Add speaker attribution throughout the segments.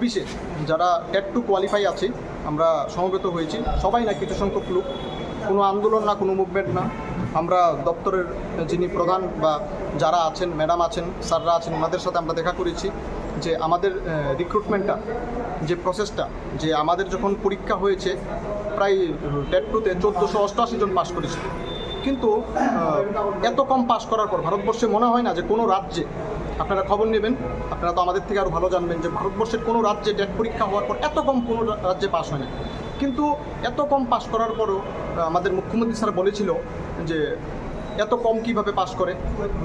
Speaker 1: বিশেষ যারা TET to qualify আছে আমরা সমবেত হয়েছি, সবাই না কিছু সংখ্যক লোক, কোনো আন্দোলন না, কোনো মুভমেন্ট না। আমরা দপ্তরের যিনি প্রধান বা যারা আছেন, ম্যাডাম আছেন, স্যাররা আছেন, ওনাদের সাথে আমরা দেখা করেছি যে আমাদের রিক্রুটমেন্টটা, যে প্রসেসটা, যে আমাদের যখন পরীক্ষা হয়েছে প্রায় টেট টুতে 1488 জন পাস করেছে, কিন্তু এত কম পাস করার পর ভারতবর্ষে মনে হয় না যে কোনো রাজ্যে, আপনারা খবর নেবেন, আপনারা তো আমাদের থেকে আরও ভালো জানবেন যে ভারতবর্ষের কোনো রাজ্যে টেট পরীক্ষা হওয়ার পর এত কম কোনো রাজ্যে পাস হয় না। কিন্তু এত কম পাস করার পরও আমাদের মুখ্যমন্ত্রী স্যার বলেছিল যে এত কম কিভাবে পাস করে,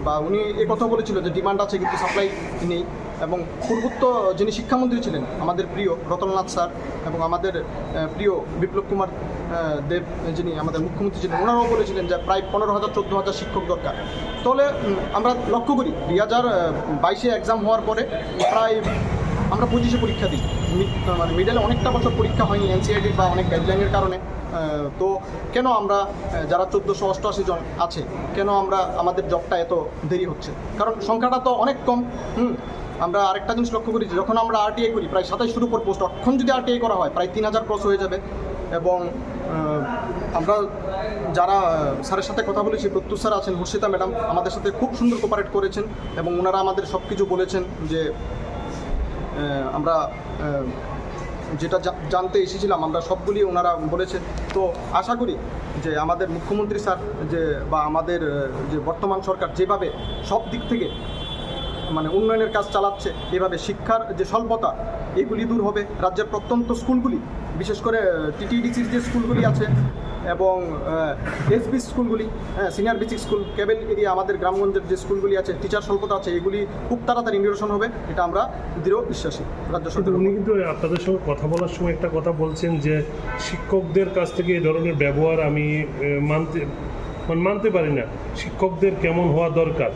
Speaker 1: বা উনি কথা বলেছিল যে ডিমান্ড আছে কিন্তু সাপ্লাই নেই। এবং পূর্বোক্ত যিনি শিক্ষামন্ত্রী ছিলেন আমাদের প্রিয় রতননাথ স্যার এবং আমাদের প্রিয় বিপ্লব কুমার দেব যিনি আমাদের মুখ্যমন্ত্রী ছিলেন, ওনারাও বলেছিলেন যে প্রায় 15,000 14,000 শিক্ষক দরকার। তাহলে আমরা লক্ষ্য করি 2022-এ এক্সাম হওয়ার পরে প্রায় আমরা 25-এ পরীক্ষা দিই, মানে মিডলে অনেকটা বছর পরীক্ষা হয়নি এনসিআরটির বা অনেক গাইডলাইনের কারণে। তো কেন আমরা যারা 1488 জন আছে, কেন আমাদের জবটা এত দেরি হচ্ছে? কারণ সংখ্যাটা তো অনেক কম। আমরা আরেকটা জিনিস লক্ষ্য করি, যখন আমরা আরটিআই করি প্রায় 2700-এর উপর পোস্ট, এখন যদি আরটিআই করা হয় প্রায় 3000 ক্রস হয়ে যাবে। এবং আমরা যারা স্যারের সাথে কথা বলেছি, প্রত্যুষ স্যার আছেন, হর্ষিতা ম্যাডাম আমাদের সাথে খুব সুন্দর কোপারেট করেছেন এবং ওনারা আমাদের সব কিছু বলেছেন যে আমরা যেটা জানতে এসেছিলাম আমরা সবগুলি ওনারা বলেছেন। তো আশা করি যে আমাদের মুখ্যমন্ত্রী স্যার যে বা আমাদের যে বর্তমান সরকার যেভাবে সব দিক থেকে মানে উন্নয়নের কাজ চালাচ্ছে, এভাবে শিক্ষার যে স্বল্পতা এগুলি দূর হবে। রাজ্যের প্রত্যন্ত স্কুলগুলি, বিশেষ করে টিটিডিসির যে স্কুলগুলি আছে এবং এসবি স্কুলগুলি, সিনিয়র বেসিক স্কুল, কেবল এরিয়া আমাদের গ্রামগঞ্জের যে স্কুলগুলি আছে, টিচার স্বল্পতা আছে, এগুলি খুব তাড়াতাড়ি নিরসন হবে, এটা আমরা দৃঢ় বিশ্বাসী রাজ্য সরকার।
Speaker 2: উনি কিন্তু আপনাদের সঙ্গে কথা বলার সময় একটা কথা বলছেন যে শিক্ষকদের কাছ থেকে এই ধরনের ব্যবহার আমি মানতে পারি না, শিক্ষকদের কেমন হওয়া দরকার।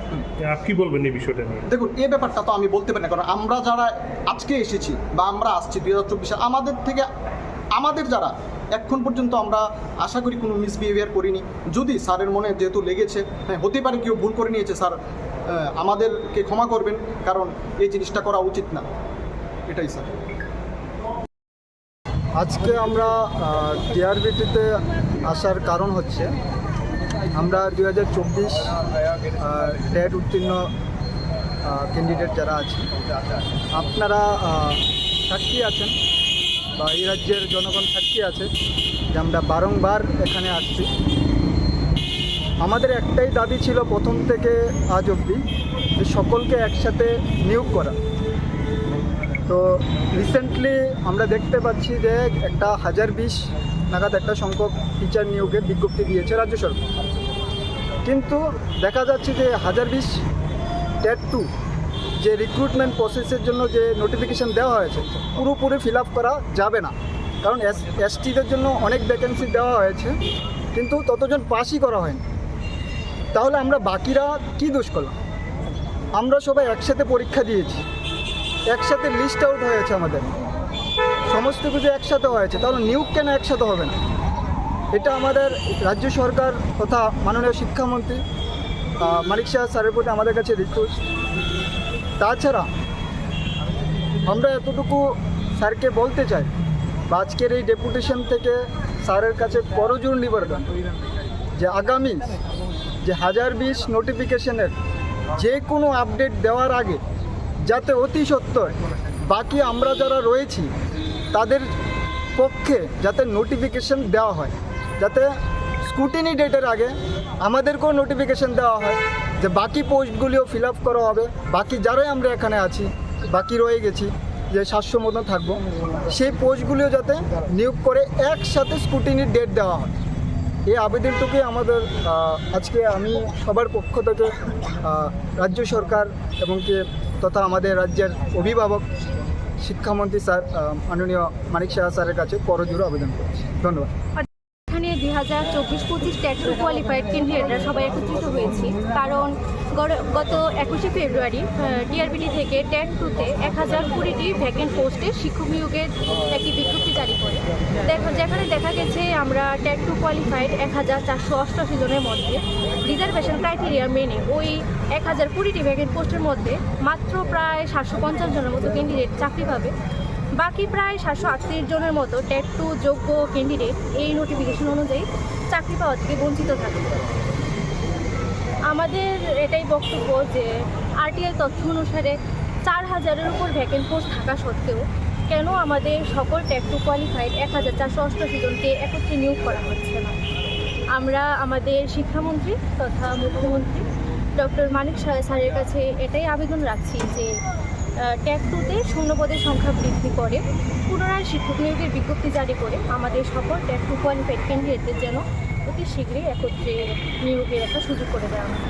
Speaker 2: আপনি কি বলবেন এই বিষয়টা নিয়ে?
Speaker 1: দেখুন, এই ব্যাপারটা তো আমি বলতে পারি না, কারণ আমরা যারা আজকে এসেছি বা আমরা আসছি 2024-এ, আমাদের থেকে আমাদের যারা এখন পর্যন্ত আমরা আশা করি কোনো মিসবিহেভিয়ার করিনি। যদি স্যারের মনে যেহেতু লেগেছে, হ্যাঁ হতে পারে কেউ ভুল করে নিয়েছে, স্যার আমাদেরকে ক্ষমা করবেন, কারণ এই জিনিসটা করা উচিত না, এটাই স্যার।
Speaker 3: আজকে আমরা টিআরবিটিতে আসার কারণ হচ্ছে আমরা 2024 টেট উত্তীর্ণ ক্যান্ডিডেট যারা আছে, আপনারা সাক্ষী আছেন বা এই রাজ্যের জনগণ সাক্ষী আছে যে আমরা বারংবার এখানে আসছি। আমাদের একটাই দাবি ছিল প্রথম থেকে আজ অবধি, যে সকলকে একসাথে নিয়োগ করা। তো রিসেন্টলি আমরা দেখতে পাচ্ছি যে একটা 1020 নাগাদ একটা সংখ্যক টিচার নিয়োগের বিজ্ঞপ্তি দিয়েছে রাজ্য সরকার, কিন্তু দেখা যাচ্ছে যে 1020 টেট টু যে রিক্রুটমেন্ট প্রসেসের জন্য যে নোটিফিকেশান দেওয়া হয়েছে পুরোপুরি ফিল আপ করা যাবে না, কারণ এসটিদের জন্য অনেক ভ্যাকেন্সি দেওয়া হয়েছে কিন্তু ততজন পাসই করা হয়নি। তাহলে আমরা বাকিরা কি দোষ করলাম? আমরা সবাই একসাথে পরীক্ষা দিয়েছি, একসাথে লিস্ট আউট হয়েছে, আমাদের সমস্ত কিছু একসাথে হয়েছে, তাহলে নিয়োগ কেন একসাথে হবে না? এটা আমাদের রাজ্য সরকার তথা মাননীয় শিক্ষামন্ত্রী মানিক সাহা স্যারের প্রতি আমাদের কাছে রিকোয়েস্ট। তাছাড়া আমরা এতটুকু স্যারকে বলতে চাই, বা আজকের এই ডেপুটেশন থেকে স্যারের কাছে করজোড় নিবেদন যে আগামী যে 1020 নোটিফিকেশনের যে কোনো আপডেট দেওয়ার আগে যাতে অতি সত্বর বাকি আমরা যারা রয়েছি তাদের পক্ষে যাতে নোটিফিকেশন দেওয়া হয়, যাতে স্ক্রুটিনি ডেটের আগে আমাদেরকেও নোটিফিকেশন দেওয়া হয় যে বাকি পোস্টগুলিও ফিল আপ করা হবে, বাকি যারাই আমরা এখানে আছি বাকি রয়ে গেছি যে 700 মতো থাকবো, সেই পোস্টগুলিও যাতে নিয়োগ করে একসাথে স্ক্রুটিনির ডেট দেওয়া হয়। এই আবেদনটুকুই আমাদের আজকে আমি সবার পক্ষ থেকে রাজ্য সরকার এবং কি তথা আমাদের রাজ্যের অভিভাবক শিক্ষামন্ত্রী স্যার মাননীয় মানিক সাহা স্যারের কাছে করজোড়ে আবেদন করছি। ধন্যবাদ।
Speaker 4: এখানে 2024-25 টেট টু কোয়ালিফাইড ক্যান্ডিডেটরা সবাই একত্রিত হয়েছি, কারণ গত 21শে ফেব্রুয়ারি টিআরবিটি থেকে টেট টুতে 1020টি ভ্যাকেন্ট পোস্টে শিক্ষক নিয়োগের একটি বিজ্ঞপ্তি জারি করে, যেখানে দেখা গেছে আমরা টেট টু কোয়ালিফাইড 1488 জনের মধ্যে রিজার্ভেশন ক্রাইটেরিয়া মেনে ওই 1020টি ভ্যাকেন্ট পোস্টের মধ্যে মাত্র প্রায় 750 জনের মতো ক্যান্ডিডেট চাকরি পাবে। বাকি প্রায় 738 জনের মতো ট্যাট 2 যোগ্য ক্যান্ডিডেট এই নোটিফিকেশন অনুযায়ী চাকরি পাওয়া থেকে বঞ্চিত থাকবে। আমাদের এটাই বক্তব্য যে আরটিআই তথ্য অনুসারে 4000-এর উপর ভ্যাকেন্ট পোস্ট থাকা সত্ত্বেও কেন আমাদের সকল ট্যাট 2 কোয়ালিফাইড 1488 জনকে একত্রে নিয়োগ করা হচ্ছে না। আমরা আমাদের শিক্ষামন্ত্রী তথা মুখ্যমন্ত্রী ডক্টর মানিক স্যারের কাছে এটাই আবেদন রাখছি যে ট্যাট 2-তে শূন্যপদের সংখ্যা বৃদ্ধি করে পুনরায় শিক্ষক নিয়োগের বিজ্ঞপ্তি জারি করে আমাদের সকল ট্যাট 2 কোয়ালিফাইড ক্যান্ডিডেটদের যেন অতি শীঘ্রই একত্রে নিয়োগের একটা সুযোগ করে দেওয়া হয়।